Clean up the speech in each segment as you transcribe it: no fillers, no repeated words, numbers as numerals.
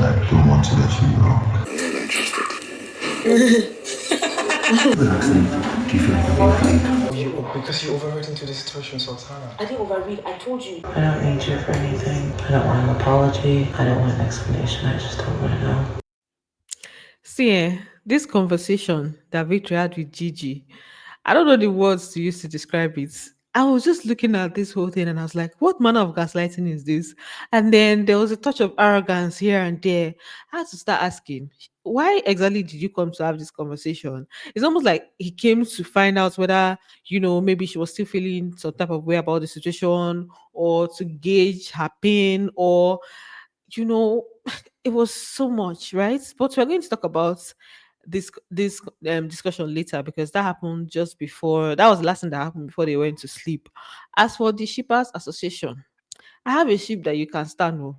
I don't want to let you go. I'm not interested. Do you feel like you're being played? Because you overread into the situation, Sultana. I didn't overread. I told you. I don't need you for anything. I don't want an apology. I don't want an explanation. I just don't want to know. See, this conversation that Victory had with Gigi, I don't know the words to use to describe it. I was just looking at this whole thing and I was like, what manner of gaslighting is this? And then there was a touch of arrogance here and there. I had to start asking, why exactly did you come to have this conversation? It's almost like he came to find out whether, maybe she was still feeling some type of way about the situation or to gauge her pain or you know, it was so much, right? But we're going to talk about this discussion later because that happened just before. That was the last thing that happened before they went to sleep. As for the Shippers Association, I have a ship that you can stand. Oh.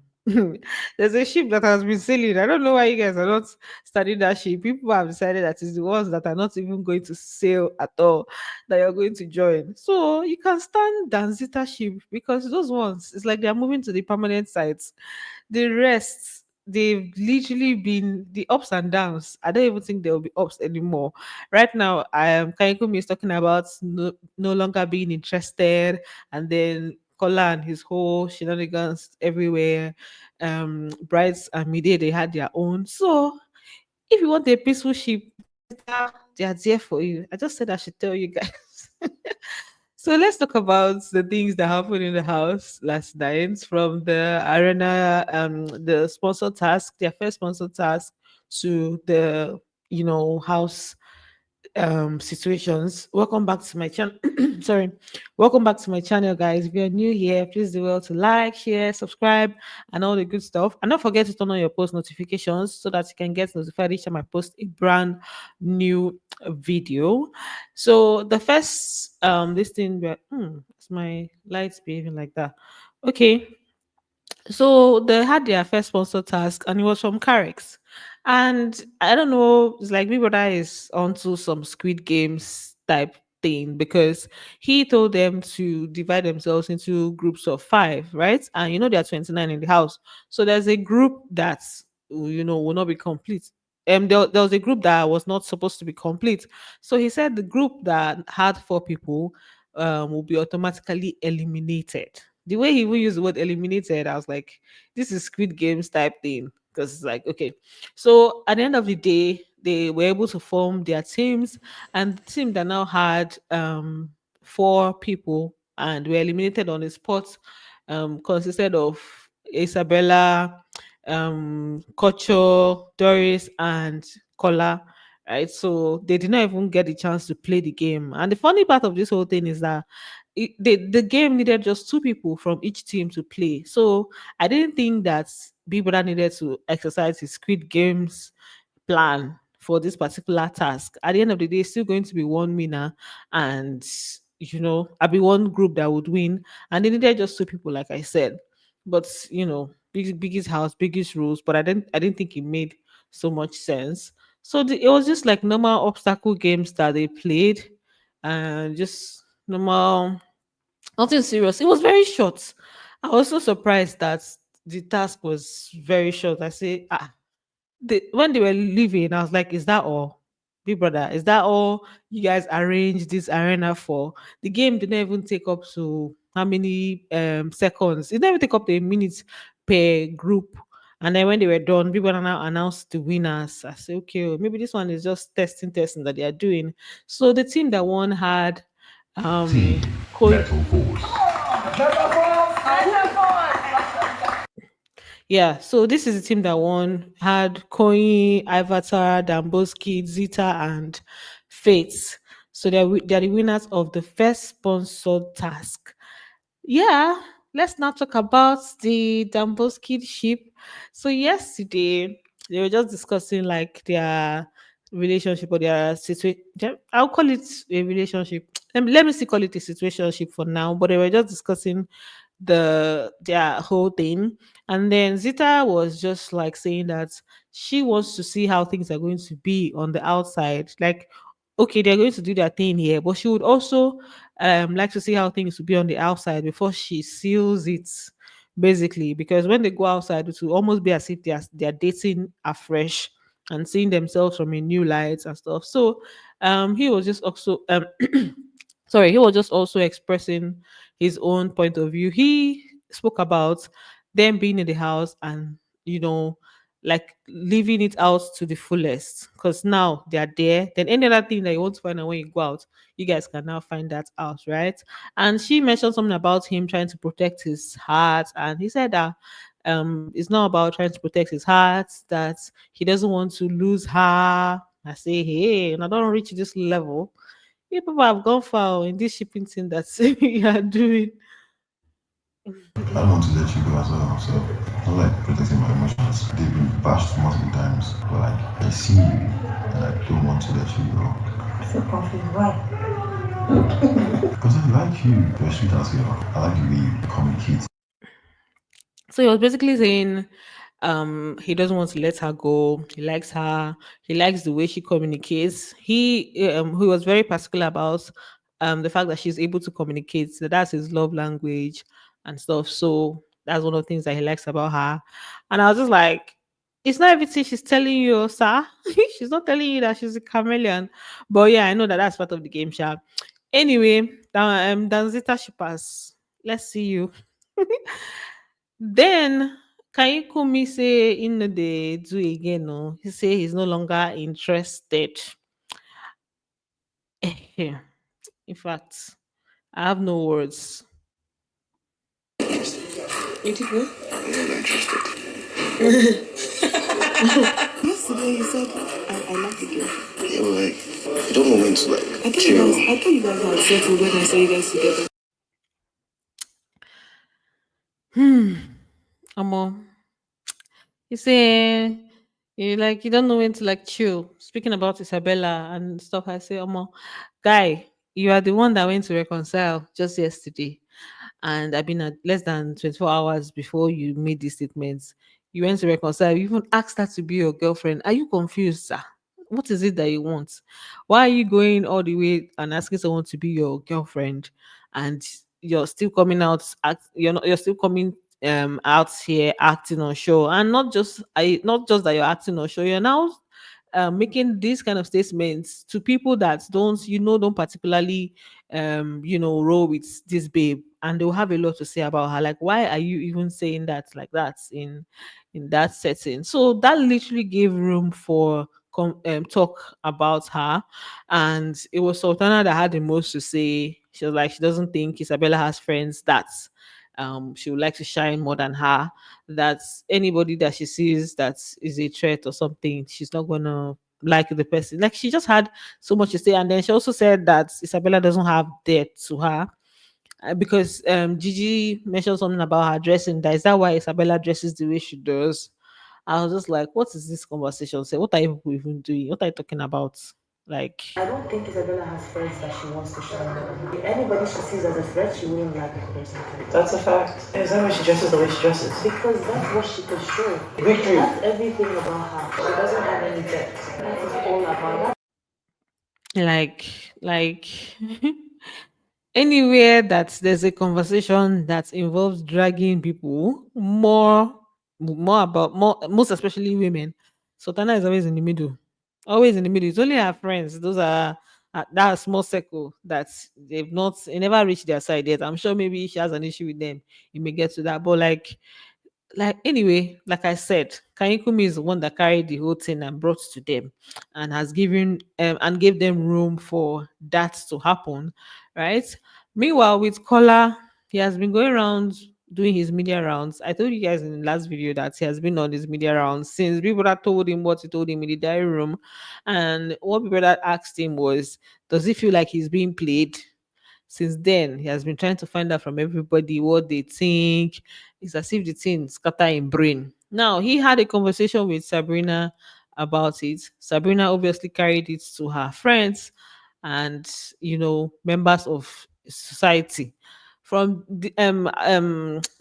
There's a ship that has been sailing. I don't know why you guys are not studying that ship. People have decided that it's the ones that are not even going to sail at all that you're going to join. So you can stand Danzita ship because those ones, it's like they're moving to the permanent sites. The rest, they've literally been the ups and downs. I don't even think there will be ups anymore. Right now, Kaikumi is talking about no longer being interested, and then Kola and his whole shenanigans everywhere. Brides and Mide, they had their own. So if you want a peaceful ship, Danzita, they are there for you. I just said I should tell you guys. So let's talk about the things that happened in the house last night from the arena, the sponsor task, their first sponsor task to the house situations. Welcome back to my channel. Sorry, welcome back to my channel, guys. If you're new here, please do well to like, share, subscribe, and all the good stuff. And don't forget to turn on your post notifications so that you can get notified each time I post a brand new video. So the first this thing, is my lights behaving like that? Okay, so they had their first sponsor task and it was from Carex. And I don't know, it's like Big Brother is onto some Squid Games type thing because he told them to divide themselves into groups of five, right? And there are 29 in the house. So there's a group that will not be complete. There was a group that was not supposed to be complete. So he said the group that had four people will be automatically eliminated. The way he even used the word eliminated, I was like, this is Squid Games type thing. Because it's like, okay. So at the end of the day, they were able to form their teams, and the team that now had four people and were eliminated on the spot consisted of Isabella, Kocho, Doris, and Kola. Right, so they did not even get the chance to play the game. And the funny part of this whole thing is that the game needed just two people from each team to play. So I didn't think that Big Brother needed to exercise his Squid Games plan for this particular task. At the end of the day, it's still going to be one winner, and I'll be one group that would win. And they needed just two people, like I said. But biggest house, biggest rules. But I didn't think it made so much sense. So it was just like normal obstacle games that they played, and just normal, nothing serious. It was very short. I was so surprised that the task was very short. I say, when they were leaving, I was like, is that all? Big brother, is that all you guys arranged this arena for? The game didn't even take up to how many seconds? It didn't even take up to a minute per group. And then when they were done, people now announced the winners. I said, okay, maybe this one is just testing that they are doing. So the team that won had Team Koi. Metal Force. Yeah, so this is the team that won. Had Coin, Avatar, Damoski, Zita, and Fates. So they're the winners of the first sponsored task. Yeah, let's now talk about the Damoski ship. So yesterday they were just discussing like their relationship or their situation. I'll call it a relationship. Let me see call it a situationship for now. But they were just discussing their whole thing. And then Zita was just like saying that she wants to see how things are going to be on the outside. Like, okay, they're going to do their thing here, but she would also like to see how things will be on the outside before she seals it basically, because when they go outside, it will almost be as if they're dating afresh and seeing themselves from a new light and stuff. So he was just also sorry, he was just also expressing his own point of view. He spoke about them being in the house and, you know, like living it out to the fullest, because now they are there. Then any other thing that you want to find out when you go out, you guys can now find that out, right? And she mentioned something about him trying to protect his heart, and he said that it's not about trying to protect his heart, that he doesn't want to lose her. I say, hey, and I don't reach this level. You people have gone far in this shipping thing that you are doing. I don't want to let you go as well, so I don't like protecting my emotions. They've been bashed multiple times, but like I see you and I don't want to let you go. I feel confused. Why? Because I like you. You're a sweet as girl. I like the way you communicate. So he was basically saying he doesn't want to let her go. He likes her. He likes the way she communicates. He was very particular about the fact that she's able to communicate. So that's his love language and stuff. So that's one of the things that he likes about her. And I was just like, it's not everything she's telling you, sir. She's not telling you that she's a chameleon. But yeah, I know that that's part of the game, sharp. Anyway, Danzita Shippers. Let's see you. Then Kaikumi say in the do again. No, he say he's no longer interested. In fact, I have no words. You did what? I'm not interested. Yesterday you said I like the girl. Yeah, but like you don't know when to like. I thought you guys had settled when I saw you guys together. Amo, you say you don't know when to like chill. Speaking about Isabella and stuff, I say, guy, you are the one that went to reconcile just yesterday. And I've been at less than 24 hours before you made these statements. You went to reconcile, you even asked her to be your girlfriend. Are you confused, sir? What is it that you want? Why are you going all the way and asking someone to be your girlfriend, and you're still coming out you're still coming out here acting on show, and not just that you're acting on show, you're now making these kind of statements to people that don't particularly roll with this babe, and they'll have a lot to say about her. Like, why are you even saying that like that in that setting? So that literally gave room for talk about her. And it was Sultana that had the most to say. She was like, she doesn't think Isabella has friends that she would like to shine more than her, that anybody that she sees that is a threat or something, she's not gonna like the person. Like, she just had so much to say. And then she also said that Isabella doesn't have debt to her, because Gigi mentioned something about her dressing. That is that why Isabella dresses the way she does. I was just like, what is this conversation? Say, what are you people even doing? What are you talking about? Like, I don't think Isabella has friends that she wants to shine on. Anybody she sees as a threat, she wouldn't like the person. That's a fact. Is that why she dresses the way she dresses? Because that's what she could show. Victory. That's everything about her. She doesn't have any depth. That is all about her. Like anywhere that there's a conversation that involves dragging people more about more most especially women, Sultana is always in the middle. Always in the middle. It's only her friends. Those are that small circle that they never reached their side yet. I'm sure maybe she has an issue with them. You may get to that. But like anyway, like I said, Kanikumi is the one that carried the whole thing and brought to them, and has given and gave them room for that to happen, right? Meanwhile, with Kola, he has been going around doing his media rounds. I told you guys in the last video that he has been on his media rounds since people that told him what he told him in the diary room, and what people that asked him was, does he feel like he's being played? Since then, he has been trying to find out from everybody what they think. It's as if the thing scatter in brain. Now, he had a conversation with Sabrina about it. Sabrina obviously carried it to her friends and, members of society. From the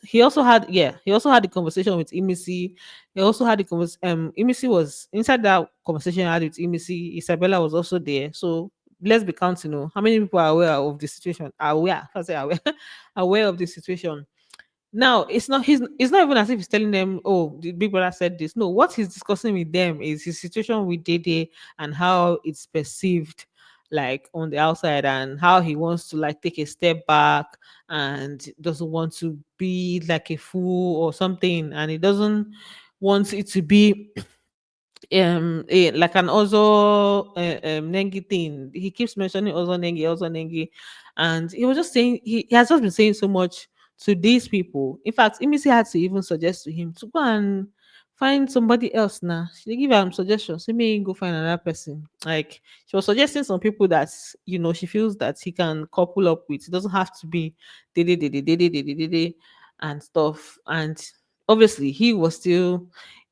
he also had the conversation with Imisi. He also had the conversation. Imisi was inside that conversation I had with Imisi. Isabella was also there. So let's be counting. How many people are aware of the situation? Aware, I say aware, aware of the situation. Now it's not even as if he's telling them, oh, the big brother said this. No, what he's discussing with them is his situation with Dede and how it's perceived like on the outside, and how he wants to like take a step back and doesn't want to be like a fool or something, and he doesn't want it to be like an also Nengi thing. He keeps mentioning also Nengi, and he was just saying he has just been saying so much to these people. In fact, Imisi had to even suggest to him to go and find somebody else now. She give him suggestions. Say may go find another person. Like she was suggesting some people that she feels that he can couple up with. It doesn't have to be Dede and stuff. And obviously he was still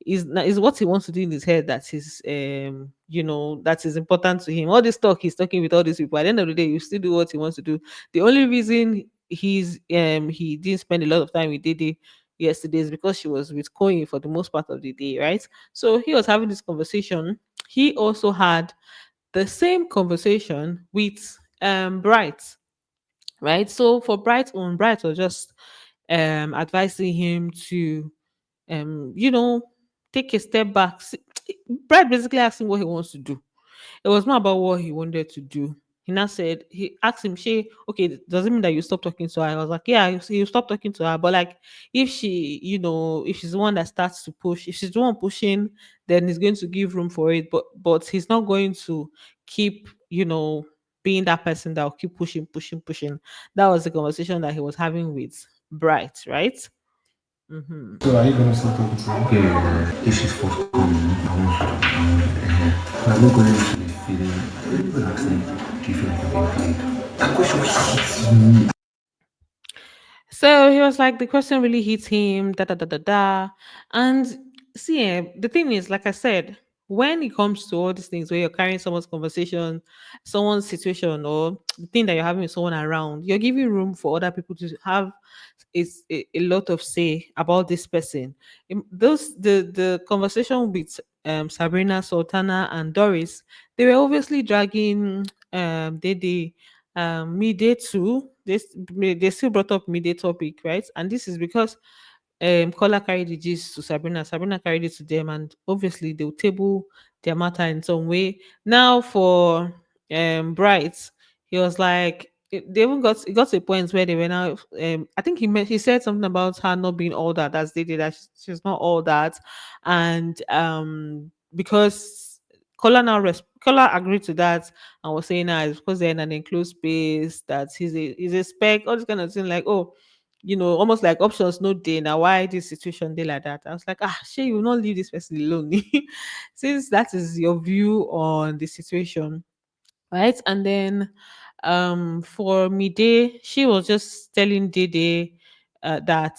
is what he wants to do in his head that is that is important to him. All this talk he's talking with all these people, at the end of the day you still do what he wants to do. The only reason he didn't spend a lot of time with Didi yesterday is because she was with Koyi for the most part of the day, right? So he was having this conversation. He also had the same conversation with Bright, right? So for Bright was just advising him to you know, take a step back. Brad basically asked him what he wants to do. It was not about what he wanted to do. He now said, he asked him, she, okay, does it mean that you stop talking to her? I was like, yeah, you stop talking to her. But like, if she, if she's the one that starts to push, if she's the one pushing, then he's going to give room for it. But he's not going to keep, being that person that will keep pushing, pushing, pushing. That was the conversation that he was having with Bright, right? Mm-hmm. So are you gonna start talking to her? Yeah, if she's forthcoming, I want. I'm not going to be feeling relaxing. Do you feel like you're being played? That question hits me. So he was like, the question really hits him, da da da da da. And see, the thing is, like I said, when it comes to all these things where you're carrying someone's conversation, someone's situation, or the thing that you're having with someone around, you're giving room for other people to have a lot of say about this person. The conversation with Sabrina, Sultana, and Doris, they were obviously dragging Dede midday too. They still brought up midday topic, right? And this is because Kola carried the gist to Sabrina. Sabrina carried it to them, and obviously they'll table their matter in some way. Now for Bright, he was like they even it got to a point where they were now I think he said something about her not being all that, that's they did, that she's not all that. And because Kola agreed to that and was saying that it's because they're in an enclosed space, that he's a spec, all this kind of thing, like, oh, almost like options no day. Now why this situation day like that? I was like, she you will not leave this person alone. Since that is your view on the situation, right? And then for Mide, she was just telling Dede that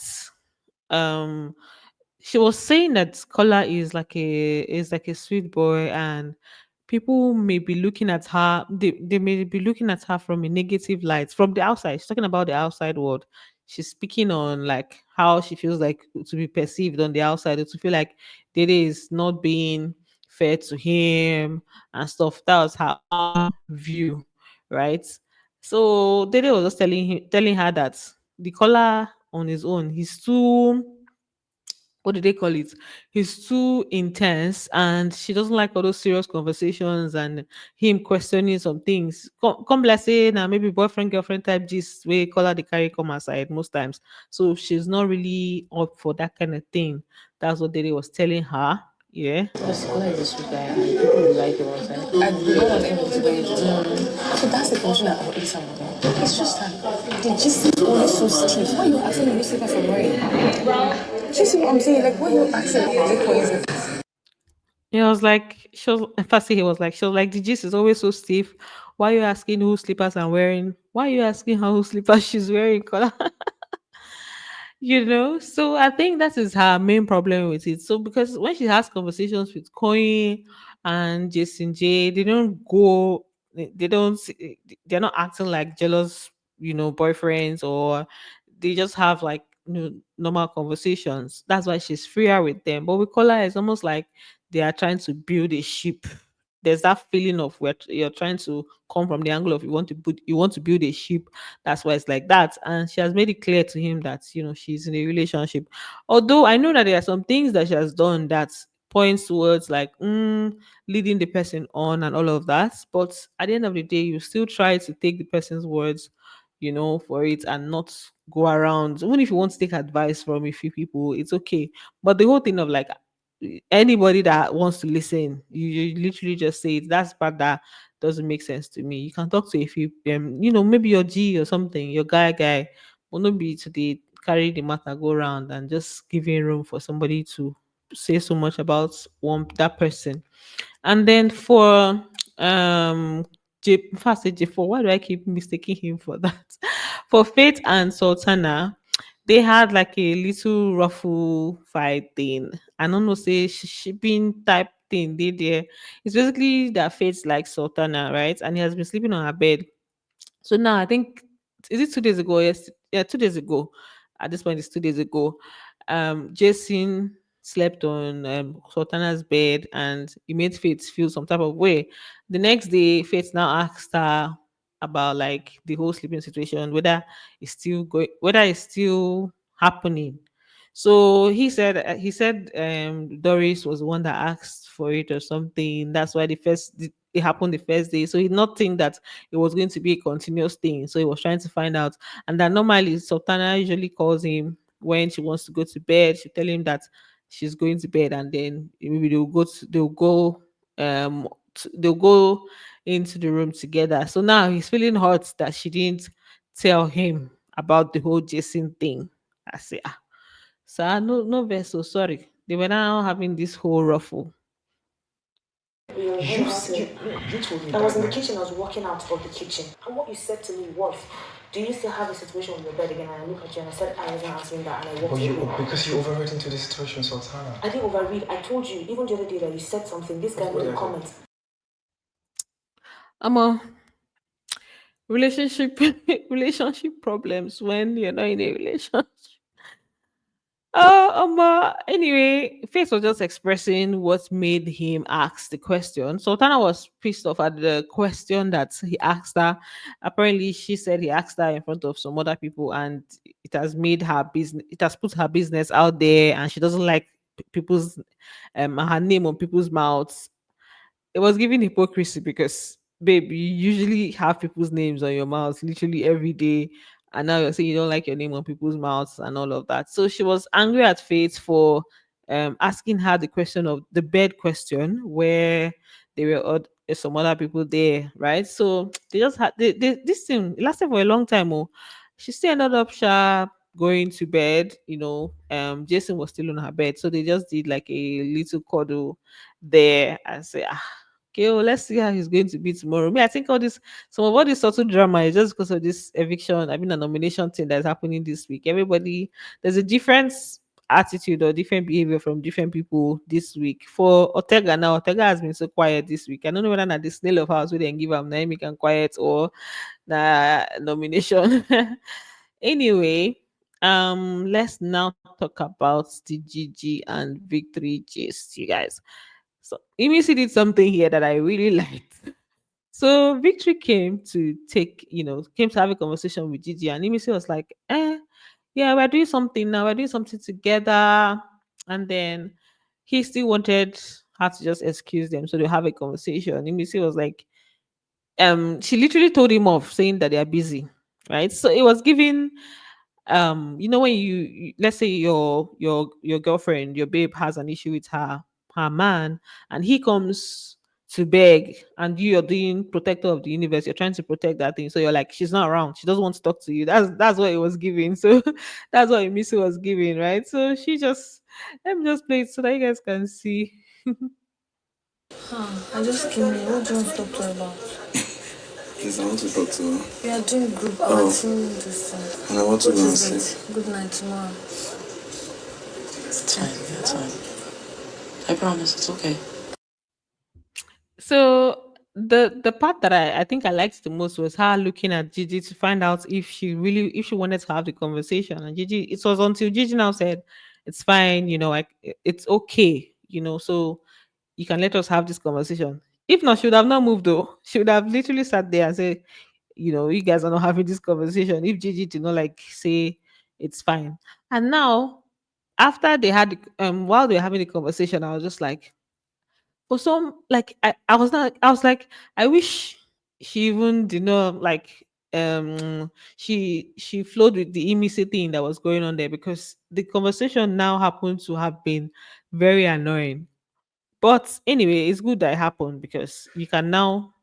um she was saying that Kola is like a sweet boy, and people may be looking at her, they may be looking at her from a negative light from the outside. She's talking about the outside world. She's speaking on like how she feels like to be perceived on the outside, or to feel like Dede is not being fair to him and stuff. That was her own view, right? So Dede was just telling her that the Kola on his own, he's too, what do they call it? He's too intense, and she doesn't like all those serious conversations and him questioning some things. Come let's say now maybe boyfriend girlfriend type gist we call her the carry come aside most times. So she's not really up for that kind of thing. That's what Dede was telling her. Yeah. Because Kola is a sweet guy and people will like him outside. And we don't want anybody to get it. So that's the condition that I'll eat some of them. It's just that the gist is always so stiff. Why are you asking the newspaper for rain? Do you see what I'm saying? Like, what are you asking? Is it coincidence? He was like, first he was like, she was like, the gist is always so stiff. Why are you asking whose slippers I'm wearing? Why are you asking her whose slippers she's wearing? Kola? So I think that is her main problem with it. So because when she has conversations with Coin and Jason J, they don't go, they don't, they're not acting like jealous, boyfriends, or they just have like normal conversations. That's why she's freer with them. But with Kola, it's almost like they are trying to build a ship. there's that feeling of where you're trying to come from the angle of you want to build a ship. That's why it's like that. And she has made it clear to him that she's in a relationship. Although I know that there are some things that she has done that points towards like leading the person on and all of that. But at the end of the day, you still try to take the person's words, for it, and not go around. Even if you want to take advice from a few people, it's okay. But the whole thing of like anybody that wants to listen, you literally just say it. That's part that doesn't make sense to me. You can talk to a few, maybe your G or something, your guy, will not be to the carry the matter go around and just giving room for somebody to say so much about one that person. And then for if I say J4, why do I keep mistaking him for that? For Faith and Sultana, they had like a little ruffle fight thing. I don't know, say shipping type thing. They there. It's basically that Faith like Sultana, right? And he has been sleeping on her bed. So now I think, is it 2 days ago? Yes, yeah, 2 days ago. At this point, it's 2 days ago. Jason slept on Sultana's bed, and he made Faith feel some type of way. The next day, Faith now asked her about like the whole sleeping situation, whether it's still happening. So he said Doris was the one that asked for it or something. That's why it happened the first day. So he did not think that it was going to be a continuous thing. So he was trying to find out. And that normally Sultana usually calls him when she wants to go to bed. She tell him that she's going to bed, and then maybe they'll go into the room together. So now he's feeling hurt that she didn't tell him about the whole Jason thing. I say, sir, no vessel, sorry. They were now having this whole ruffle. You told me I was in the kitchen, I was walking out of the kitchen. And what you said to me was, do you still have a situation on your bed again? And I look at you and I said, I wasn't answering that, and I walked away. Because you overread into the situation, Sultana. I didn't overread. I told you, even the other day that you said something, this guy made a comment. I'm a relationship relationship problems when you're not in a relationship. Anyway, Faith was just expressing what made him ask the question. Sultana was pissed off at the question that he asked her. Apparently, she said he asked her in front of some other people, and it has made her business. It has put her business out there, and she doesn't like people's her name on people's mouths. It was giving hypocrisy because, babe, you usually have people's names on your mouth literally every day, and now you're saying you don't like your name on people's mouths and all of that. So she was angry at Faith for asking her the question of the bed question, where there were some other people there, right? So they just had this thing. It lasted for a long time. Oh, she still ended up sharp going to bed. Jason was still on her bed, so they just did like a little cuddle there and say, okay, well, let's see how he's going to be tomorrow. Me, I think some of all this subtle drama is just because of this eviction, I mean, a nomination thing that's happening this week. There's a different attitude or different behavior from different people this week. For Ortega now, Ortega has been so quiet this week. I don't know whether not the snail of house will then give him Naomi can quiet or the nomination. Anyway, let's now talk about the Gigi and Victory gist, you guys. So Emisi did something here that I really liked. So Victory came to have a conversation with Gigi, and Emisi was like, yeah, we're doing something now, we're doing something together. And then he still wanted her to just excuse them so they have a conversation. Emisi was like, she literally told him off saying that they are busy, right? So it was giving when let's say your girlfriend, your babe has an issue with her man, and he comes to beg, and you're doing protector of the universe, you're trying to protect that thing, so you're like, she's not around, she doesn't want to talk to you. That's what it was giving. So that's what Missy was giving, right? So she just let me just play it so that you guys can see. I just came in. What do you want to talk to her about? Yes, I want to talk to her. We are doing group. Our team this thing. And I want to go and sleep. Good night tomorrow. It's fine. That's fine. I promise. It's okay. So the part that I think I liked the most was her looking at Gigi to find out if she wanted to have the conversation. And Gigi, it was until Gigi now said, it's fine, like it's okay, so you can let us have this conversation. If not, she would have not moved though. She would have literally sat there and said, you guys are not having this conversation. If Gigi did not like say it's fine. And now, after they had while they were having the conversation, I was just like, for some like I was not I was like, I wish she even did not like she flowed with the immediate thing that was going on there, because the conversation now happened to have been very annoying. But anyway, it's good that it happened, because you now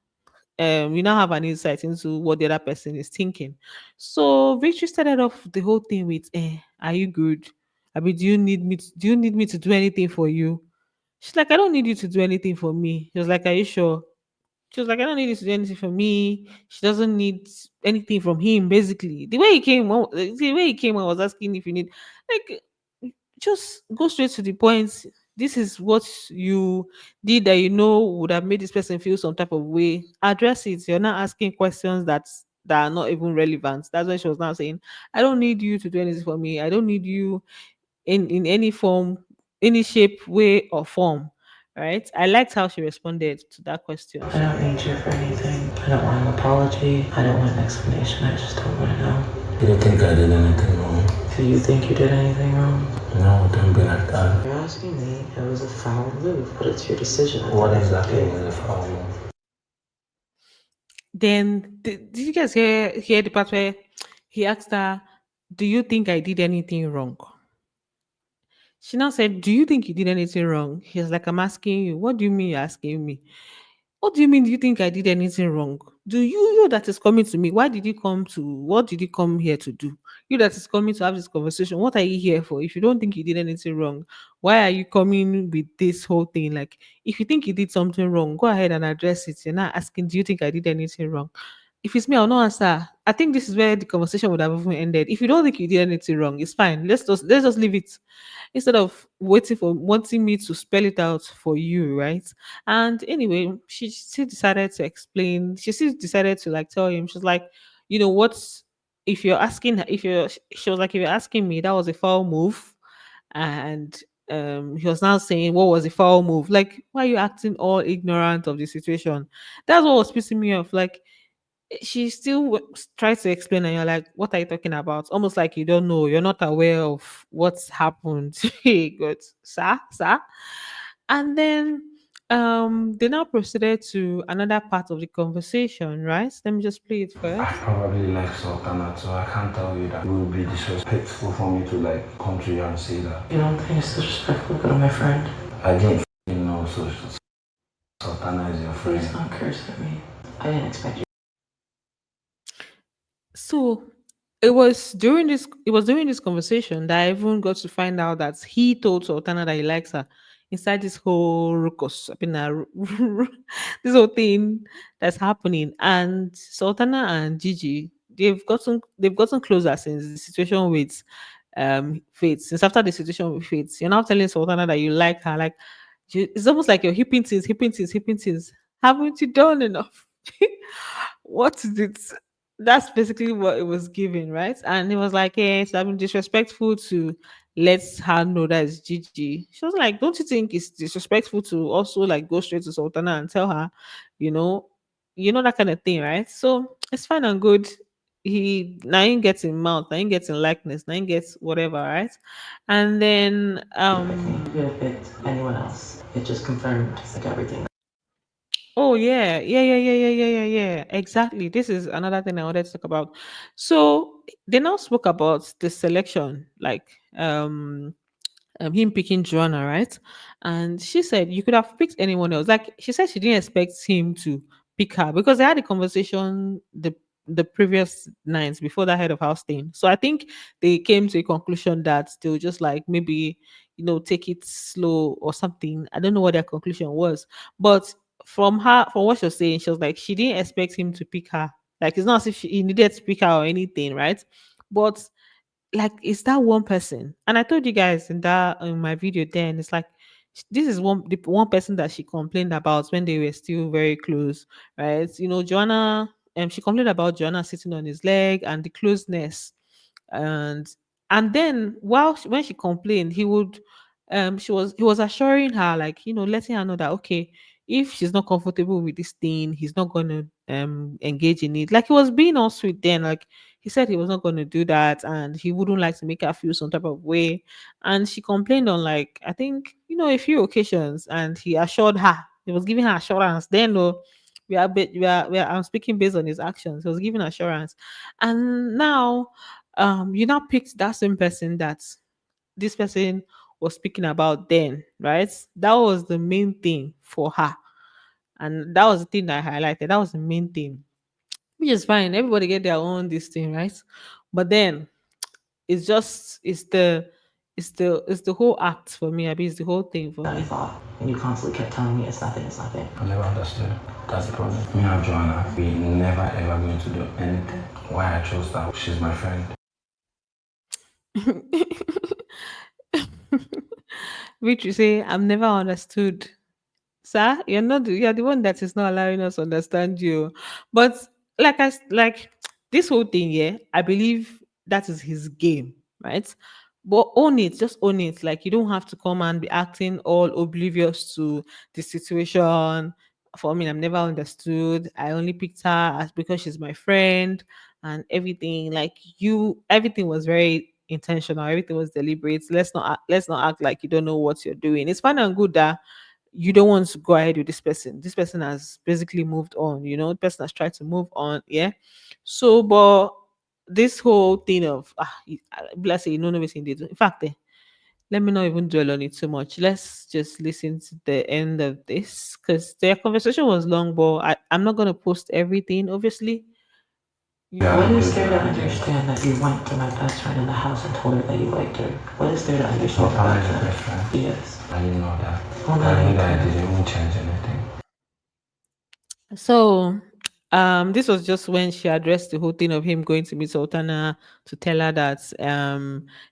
have an insight into what the other person is thinking. So Victory started off the whole thing with, are you good? I mean, do you need me to do anything for you? She's like, I don't need you to do anything for me. She was like, are you sure? She was like, I don't need you to do anything for me. She doesn't need anything from him, basically. The way he came on was asking if you need, like, just go straight to the point. This is what you did that would have made this person feel some type of way. Address it. You're not asking questions that are not even relevant. That's why she was now saying, I don't need you to do anything for me. I don't need you in any form, any shape, way, or form. Right? I liked how she responded to that question. I don't need you for anything. I don't want an apology. I don't want an explanation. I just don't want to know. You don't think I did anything wrong? Do you think you did anything wrong? No, don't be like that. You're asking me. It was a foul move, but it's your decision. What exactly was the problem? Then did you guys hear the part where he asked her, "Do you think I did anything wrong?" She now said, "Do you think you did anything wrong?" He was like, "I'm asking you. What do you mean you're asking me? What do you mean? Do you think I did anything wrong? Do you that is coming to me? Why did you come to? What did you come here to do? You that is coming to have this conversation. What are you here for? If you don't think you did anything wrong, why are you coming with this whole thing? Like, if you think you did something wrong, go ahead and address it. You're not asking, do you think I did anything wrong? If it's me, I'll not answer. I think this is where the conversation would have even ended. If you don't think you did anything wrong, it's fine. Let's just leave it, instead of waiting for wanting me to spell it out for you, right? And anyway, she still decided to explain. She still decided to like tell him. She's like, what's if you're asking, if you're she was like, if you're asking me, that was a foul move. And he was now saying, what was the foul move? Like, why are you acting all ignorant of the situation? That's what was pissing me off. Like, she still tries to explain, and you're like, what are you talking about? Almost like you don't know, you're not aware of what's happened. Hey, good, sir. And then they now proceeded to another part of the conversation, right? Let me just play it I first. probably like Sultana, so I can't tell you that it would be disrespectful for me to like come to you and say that. You don't think it's disrespectful to go to my friend? I didn't know so Sultana is your Please friend. don't curse at me. I didn't expect you. So it was during this conversation that I even got to find out that he told Sultana that he likes her inside this whole ruckus, I mean, this whole thing that's happening. And Sultana and Gigi, they've gotten closer since the situation with Faith. Since after the situation with Faith, you're now telling Sultana that you like her. Like, it's almost like you're hipping things, hipping things, hipping things. Haven't you done enough? What is it? That's basically what it was giving, right? And it was like, hey, it's having disrespectful to let her know that it's Gigi. She was like, don't you think it's disrespectful to also like go straight to Sultana and tell her, you know, that kind of thing, right? So it's fine and good. He now ain't getting mouth, now ain't getting likeness, now ain't gets whatever, right? And then You could have picked anyone else. It just confirmed like everything. oh yeah, yeah, yeah, yeah, yeah, yeah, yeah, yeah. Exactly. This is another thing I wanted to talk about. So they now spoke about the selection, like him picking Joanna, right? And she said you could have picked anyone else. Like, she said she didn't expect him to pick her because they had a conversation the previous nights before that head of house thing. So I think they came to a conclusion that they'll just like maybe take it slow or something. I don't know what their conclusion was, but from what she was saying, she was like she didn't expect him to pick her. Like, it's not as if he needed to pick her or anything, right? But like, it's that one person, and I told you guys in my video then, it's like this is the one person that she complained about when they were still very close, right? Joanna, she complained about Joanna sitting on his leg and the closeness. And and then when she complained, he was assuring her, like, letting her know that, okay, if she's not comfortable with this thing, he's not gonna engage in it. Like he was being all sweet then, like he said he was not gonna do that and he wouldn't like to make her feel some type of way. And she complained on like I think, a few occasions, and he assured her, he was giving her assurance. Then no, I'm speaking based on his actions. He was giving assurance. And now you now picked that same person that this person was speaking about then, right? That was the main thing for her. And that was the thing that I highlighted. That was the main thing. Which is fine. Everybody get their own this thing, right? But then it's the whole act for me. I mean, it's the whole thing for I me. thought, and you constantly kept telling me it's nothing, it's nothing. I never understood. That's the problem. Me and Joanna, we never ever going to do anything. Why I chose that? She's my friend. Which you say, I've never understood. Sir, you're the one that is not allowing us to understand you. But like this whole thing, yeah, I believe that is his game, right? But own it, just own it. Like you don't have to come and be acting all oblivious to the situation. For me, I've never understood. I only picked her as because she's my friend and everything. Like everything was very intentional. Everything was deliberate. Let's not act like you don't know what you're doing. It's fine and good that you don't want to go ahead with this person. This person has basically moved on, the person has tried to move on. Yeah. So, but this whole thing of, let's say, no, in fact, let me not even dwell on it too much. Let's just listen to the end of this because their conversation was long, but I'm not going to post everything, obviously. Yeah, What I'm is good there with to everything. understand that you went to my best friend in the house and told her that you liked her? What is there to understand Sultana about is your that? best friend. Yes. I didn't know that. Well, now I you knew that I do. didn't even change anything. So, this was just when she addressed the whole thing of him going to meet Sultana to tell her that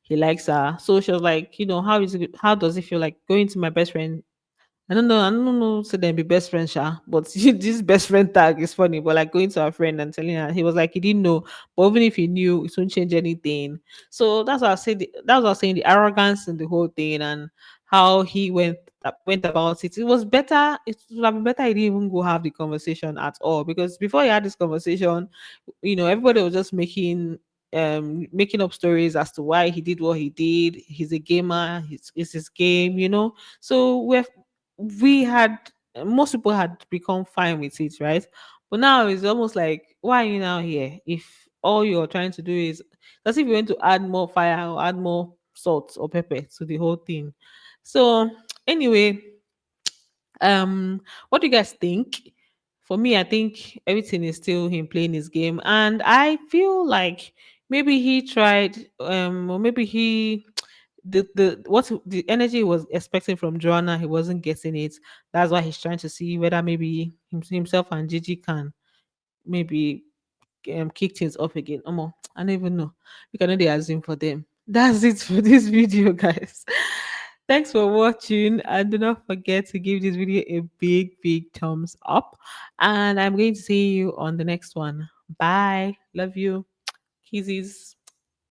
he likes her. So she was like, how does it feel like going to my best friend? I don't know, so then be best friend, Sha. But this best friend tag is funny. But like going to our friend and telling her, he was like, he didn't know. But even if he knew, it won't change anything. So that's what I said. That's what I was saying. The arrogance in the whole thing and how he went about it. It was better. It would have been better. He didn't even go have the conversation at all because before he had this conversation, everybody was just making up stories as to why he did what he did. He's a gamer. It's his game. So we had most people had become fine with it, right? But now it's almost like, why are you now here? If all you're trying to do is as if you want to add more fire or add more salt or pepper to the whole thing. So anyway, what do you guys think? For me, I think everything is still him playing his game, and I feel like maybe he tried, or maybe he the energy he was expecting from Joanna, he wasn't getting it. That's why he's trying to see whether maybe himself and Gigi can maybe kick things off again. I don't even know. We can only assume for them. That's it for this video, guys. Thanks for watching, and do not forget to give this video a big, big thumbs up. And I'm going to see you on the next one. Bye. Love you. Kisses.